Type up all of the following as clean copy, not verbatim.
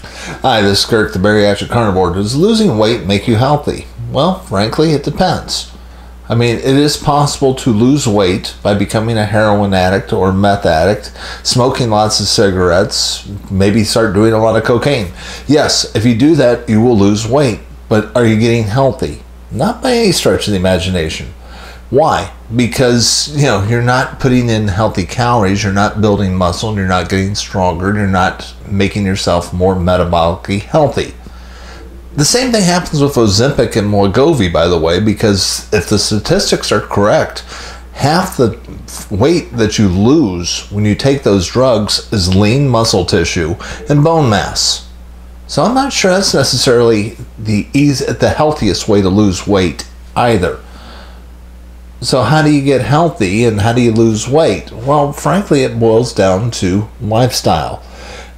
Hi, this is Kirk, the Bariatric Carnivore. Does losing weight make you healthy? Well, frankly, it depends. I mean, it is possible to lose weight by becoming a heroin addict or meth addict, smoking lots of cigarettes, maybe start doing a lot of cocaine. Yes, if you do that, you will lose weight. But are you getting healthy? Not by any stretch of the imagination. Why? Because, you're not putting in healthy calories, you're not building muscle, and you're not getting stronger, and you're not making yourself more metabolically healthy. The same thing happens with Ozempic and Wegovy, by the way, because if the statistics are correct, half the weight that you lose when you take those drugs is lean muscle tissue and bone mass. So I'm not sure that's necessarily the healthiest way to lose weight either. So how do you get healthy and how do you lose weight? Well, frankly, it boils down to lifestyle.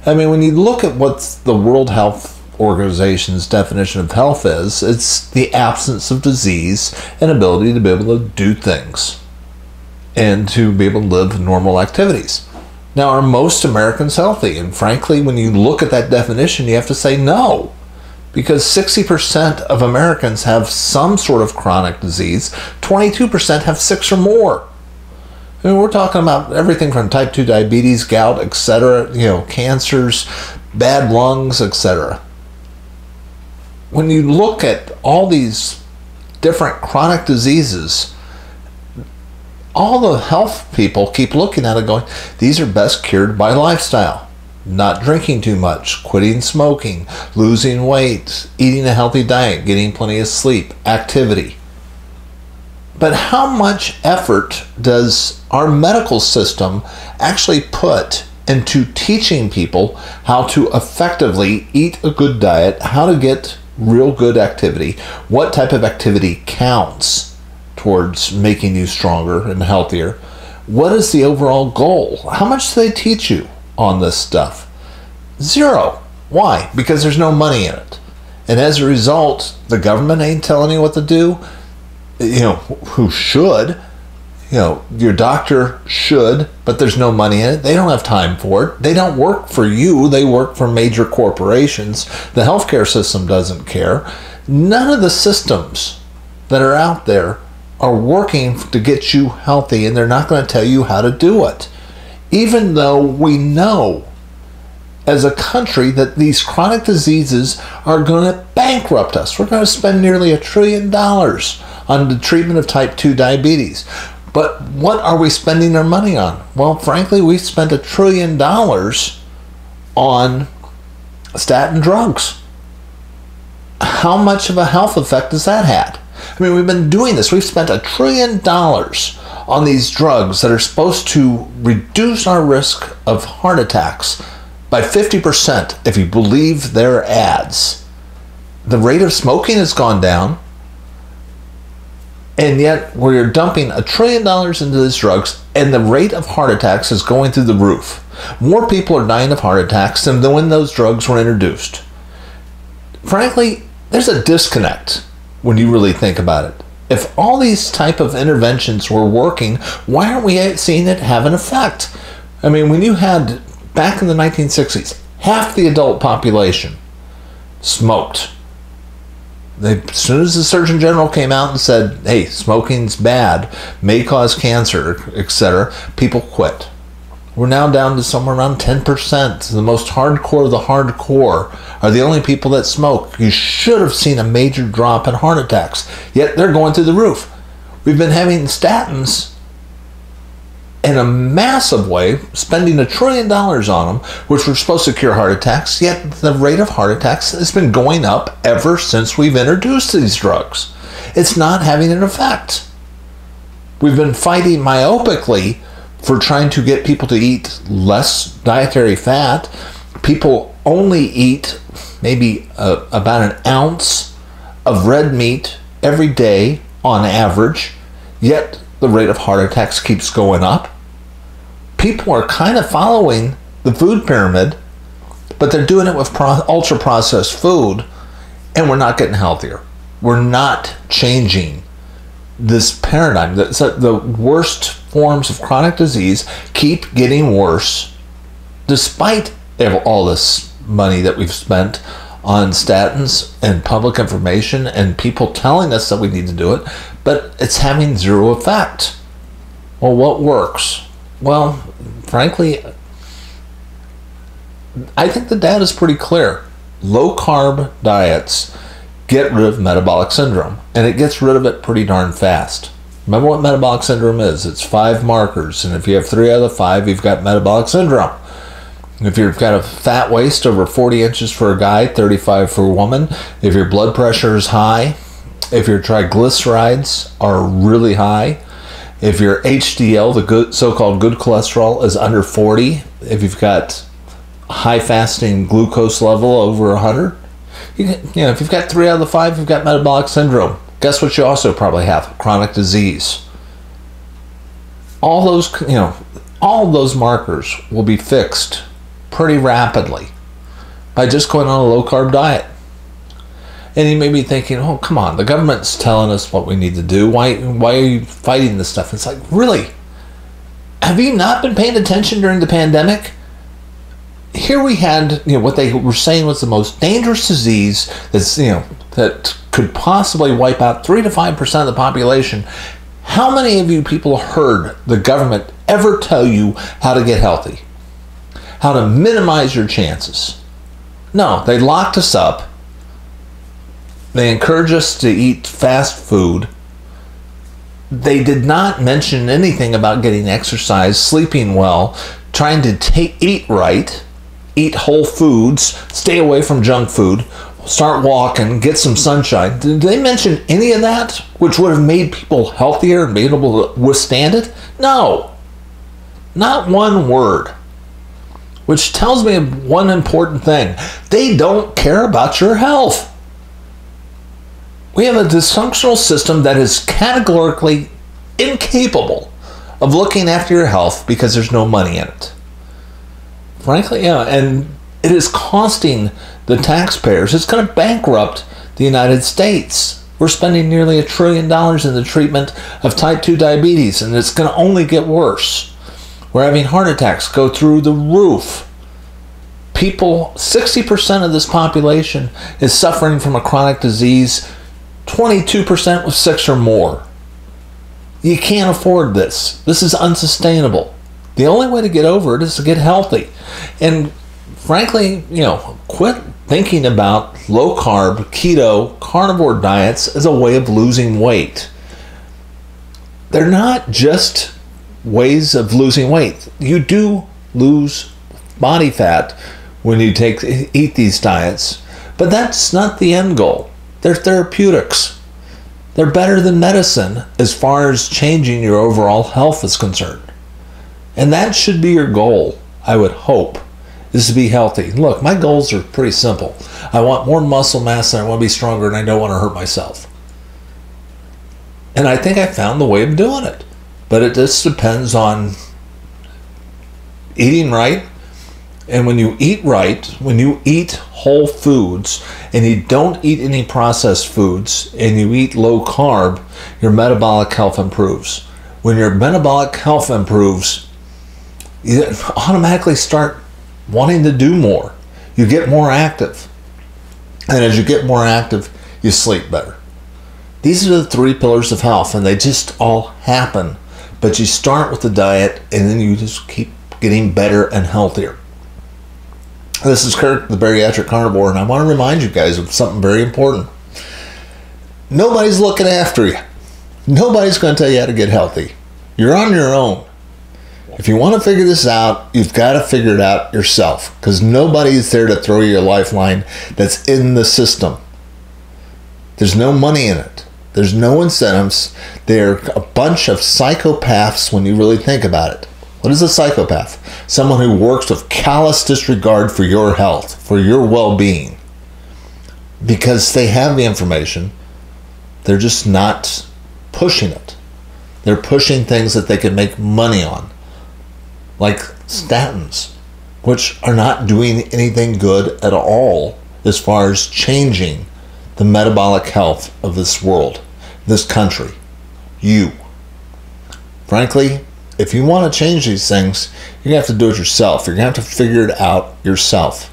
I mean, when you look at what the World Health Organization's definition of health is, it's the absence of disease and ability to be able to do things and to be able to live normal activities. Now, are most Americans healthy? And frankly, when you look at that definition, you have to say no. Because 60% of Americans have some sort of chronic disease, 22% have 6 or more. I mean, we're talking about everything from type 2 diabetes, gout, etc., cancers, bad lungs, etc. When you look at all these different chronic diseases, all the health people keep looking at it going, these are best cured by lifestyle. Not drinking too much, quitting smoking, losing weight, eating a healthy diet, getting plenty of sleep, activity. But how much effort does our medical system actually put into teaching people how to effectively eat a good diet, how to get real good activity, what type of activity counts towards making you stronger and healthier? What is the overall goal? How much do they teach you on this stuff? Zero. Why? Because there's no money in it. And as a result, the government ain't telling you what to do. Who should? Your doctor should, but there's no money in it. They don't have time for it. They don't work for you. They work for major corporations. The healthcare system doesn't care. None of the systems that are out there are working to get you healthy, and they're not going to tell you how to do it. Even though we know as a country that these chronic diseases are going to bankrupt us. We're going to spend nearly $1 trillion on the treatment of type 2 diabetes. But what are we spending our money on? Well, frankly, we spent $1 trillion on statin drugs. How much of a health effect has that had? I mean, we've been doing this. We've spent $1 trillion on these drugs that are supposed to reduce our risk of heart attacks by 50% if you believe their ads. The rate of smoking has gone down, and yet we're dumping $1 trillion into these drugs, and the rate of heart attacks is going through the roof. More people are dying of heart attacks than when those drugs were introduced. Frankly, there's a disconnect when you really think about it. If all these type of interventions were working, why aren't we seeing it have an effect? I mean, when you had, back in the 1960s, half the adult population smoked. As soon as the Surgeon General came out and said, hey, smoking's bad, may cause cancer, etc., people quit. We're now down to somewhere around 10%. The most hardcore of the hardcore are the only people that smoke. You should have seen a major drop in heart attacks, yet they're going through the roof. We've been having statins in a massive way, spending $1 trillion on them, which were supposed to cure heart attacks, yet the rate of heart attacks has been going up ever since we've introduced these drugs. It's not having an effect. We've been fighting myopically for trying to get people to eat less dietary fat. People only eat maybe about an ounce of red meat every day on average, yet the rate of heart attacks keeps going up. People are kind of following the food pyramid, but they're doing it with ultra-processed food, and we're not getting healthier. We're not changing this paradigm. The worst forms of chronic disease keep getting worse despite all this money that we've spent on statins and public information and people telling us that we need to do it, but it's having zero effect. Well, what works? Well, frankly, I think the data is pretty clear. Low carb diets get rid of metabolic syndrome, and it gets rid of it pretty darn fast. Remember what metabolic syndrome is? It's 5 markers, and if you have 3 out of the 5, you've got metabolic syndrome. If you've got a fat waist over 40 inches for a guy, 35 for a woman, if your blood pressure is high, if your triglycerides are really high, if your HDL, the so-called good cholesterol, is under 40, if you've got high fasting glucose level over 100, if you've got 3 out of the 5, you've got metabolic syndrome. Guess what you also probably have? Chronic disease. All those markers will be fixed pretty rapidly by just going on a low carb diet. And you may be thinking, oh, come on, the government's telling us what we need to do. Why are you fighting this stuff? It's like, really? Have you not been paying attention during the pandemic? Here we had, what they were saying was the most dangerous disease that could possibly wipe out 3 to 5% of the population. How many of you people heard the government ever tell you how to get healthy? How to minimize your chances? No, they locked us up. They encouraged us to eat fast food. They did not mention anything about getting exercise, sleeping well, trying to eat right, eat whole foods, stay away from junk food, start walking, get some sunshine. Did they mention any of that, which would have made people healthier and be able to withstand it? No, not one word. Which tells me one important thing. They don't care about your health. We have a dysfunctional system that is categorically incapable of looking after your health because there's no money in it. Frankly, and it is costing the taxpayers. It's going to bankrupt the United States. We're spending nearly $1 trillion in the treatment of type 2 diabetes, and it's going to only get worse. We're having heart attacks go through the roof. People, 60% of this population is suffering from a chronic disease, 22% with 6 or more. You can't afford this. This is unsustainable. The only way to get over it is to get healthy. And frankly, quit thinking about low carb, keto, carnivore diets as a way of losing weight. They're not just ways of losing weight. You do lose body fat when you eat these diets, but that's not the end goal. They're therapeutics. They're better than medicine as far as changing your overall health is concerned. And that should be your goal, I would hope, is to be healthy. Look, my goals are pretty simple. I want more muscle mass and I want to be stronger and I don't want to hurt myself. And I think I found the way of doing it. But it just depends on eating right. And when you eat right, when you eat whole foods and you don't eat any processed foods and you eat low carb, your metabolic health improves. When your metabolic health improves, you automatically start wanting to do more. You get more active. And as you get more active, you sleep better. These are the 3 pillars of health, and they just all happen. But you start with the diet, and then you just keep getting better and healthier. This is Kirk, the Bariatric Carnivore, and I want to remind you guys of something very important. Nobody's looking after you. Nobody's going to tell you how to get healthy. You're on your own. If you want to figure this out, you've got to figure it out yourself, because nobody's there to throw you a lifeline that's in the system. There's no money in it. There's no incentives. They're a bunch of psychopaths when you really think about it. What is a psychopath? Someone who works with callous disregard for your health, for your well-being. Because they have the information, they're just not pushing it. They're pushing things that they can make money on, like statins, which are not doing anything good at all as far as changing the metabolic health of this world, this country, you. Frankly, if you want to change these things, you're going to have to do it yourself. You're going to have to figure it out yourself.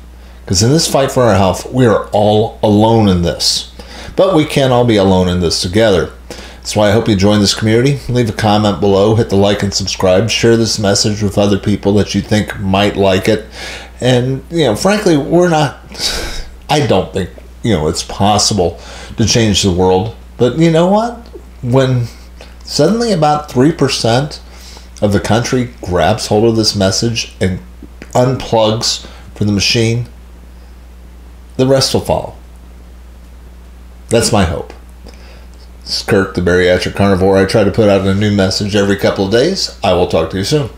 Because in this fight for our health, we are all alone in this. But we can't all be alone in this together. That's why I hope you join this community. Leave a comment below, hit the like and subscribe, share this message with other people that you think might like it. And, frankly, I don't think, it's possible to change the world. But you know what? When suddenly about 3% of the country grabs hold of this message and unplugs from the machine, the rest will follow. That's my hope. This is Kirk, the Bariatric Carnivore. I try to put out a new message every couple of days. I will talk to you soon.